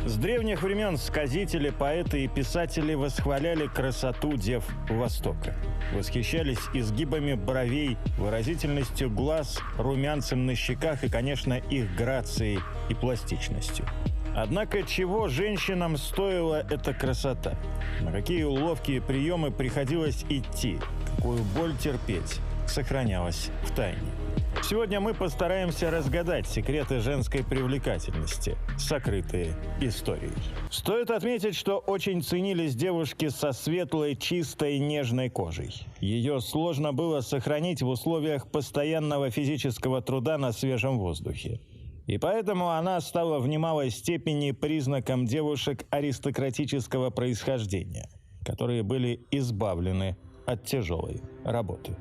С древних времен сказители, поэты и писатели восхваляли красоту дев Востока. Восхищались изгибами бровей, выразительностью глаз, румянцем на щеках и, конечно, их грацией и пластичностью. Однако чего женщинам стоила эта красота? На какие уловки и приемы приходилось идти? Какую боль терпеть? Сохранялась в тайне. Сегодня мы постараемся разгадать секреты женской привлекательности, сокрытые историей. Стоит отметить, что очень ценились девушки со светлой, чистой, нежной кожей. Ее сложно было сохранить в условиях постоянного физического труда на свежем воздухе. И поэтому она стала в немалой степени признаком девушек аристократического происхождения, которые были избавлены от тяжелой работы.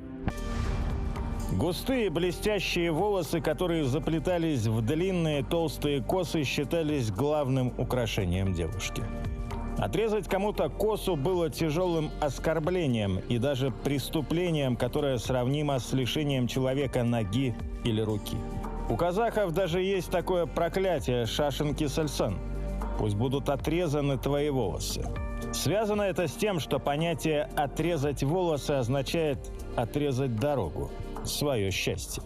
Густые блестящие волосы, которые заплетались в длинные толстые косы, считались главным украшением девушки. Отрезать кому-то косу было тяжелым оскорблением и даже преступлением, которое сравнимо с лишением человека ноги или руки. У казахов даже есть такое проклятие «шашен-кесельсан» – «пусть будут отрезаны твои волосы». Связано это с тем, что понятие «отрезать волосы» означает «отрезать дорогу», свое счастье.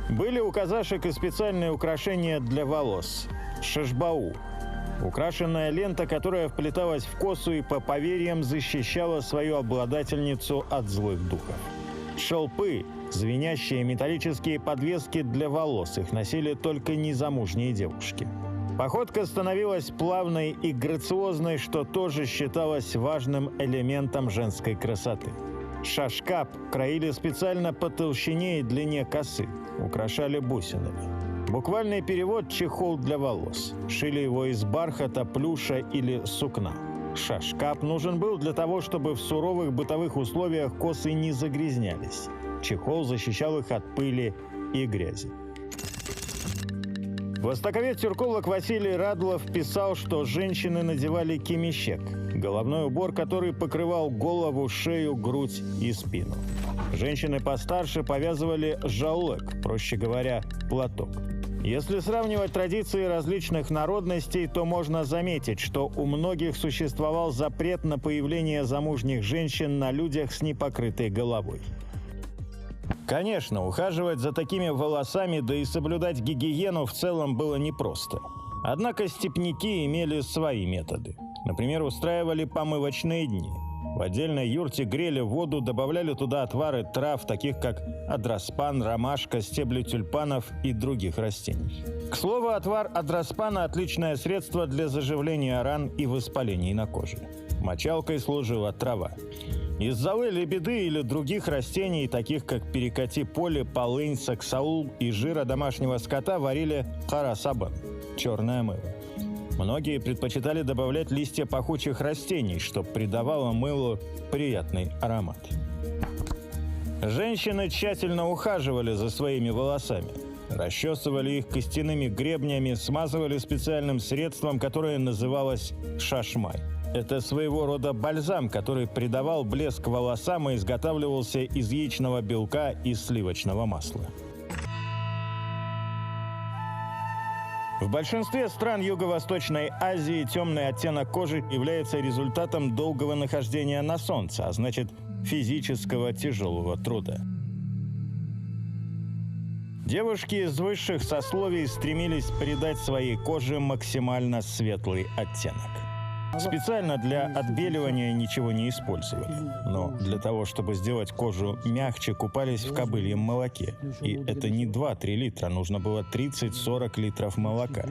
Были у казашек и специальные украшения для волос – шашбау. Украшенная лента, которая вплеталась в косу и, по поверьям, защищала свою обладательницу от злых духов. Шелпы – звенящие металлические подвески для волос, их носили только незамужние девушки. Походка становилась плавной и грациозной, что тоже считалось важным элементом женской красоты. Шашкап краили специально по толщине и длине косы, украшали бусинами. Буквальный перевод – чехол для волос. Шили его из бархата, плюша или сукна. Шашкап нужен был для того, чтобы в суровых бытовых условиях косы не загрязнялись. Чехол защищал их от пыли и грязи. Востоковед-тюрколог Василий Радлов писал, что женщины надевали кимишек – головной убор, который покрывал голову, шею, грудь и спину. Женщины постарше повязывали жаулык, проще говоря, платок. Если сравнивать традиции различных народностей, то можно заметить, что у многих существовал запрет на появление замужних женщин на людях с непокрытой головой. Конечно, ухаживать за такими волосами, да и соблюдать гигиену в целом было непросто. Однако степняки имели свои методы. Например, устраивали помывочные дни. В отдельной юрте грели воду, добавляли туда отвары трав, таких как адраспан, ромашка, стебли тюльпанов и других растений. К слову, отвар адраспана – отличное средство для заживления ран и воспалений на коже. Мочалкой служила трава. Из золы лебеды или других растений, таких как перекати поле, полынь, саксаул и жира домашнего скота, варили карасабан – черное мыло. Многие предпочитали добавлять листья пахучих растений, что придавало мылу приятный аромат. Женщины тщательно ухаживали за своими волосами. Расчесывали их костяными гребнями, смазывали специальным средством, которое называлось шашмай. Это своего рода бальзам, который придавал блеск волосам и изготавливался из яичного белка и сливочного масла. В большинстве стран Юго-Восточной Азии темный оттенок кожи является результатом долгого нахождения на солнце, а значит, физического тяжелого труда. Девушки из высших сословий стремились придать своей коже максимально светлый оттенок. Специально для отбеливания ничего не использовали, но для того, чтобы сделать кожу мягче, купались в кобыльем молоке. И это не 2-3 литра, нужно было 30-40 литров молока.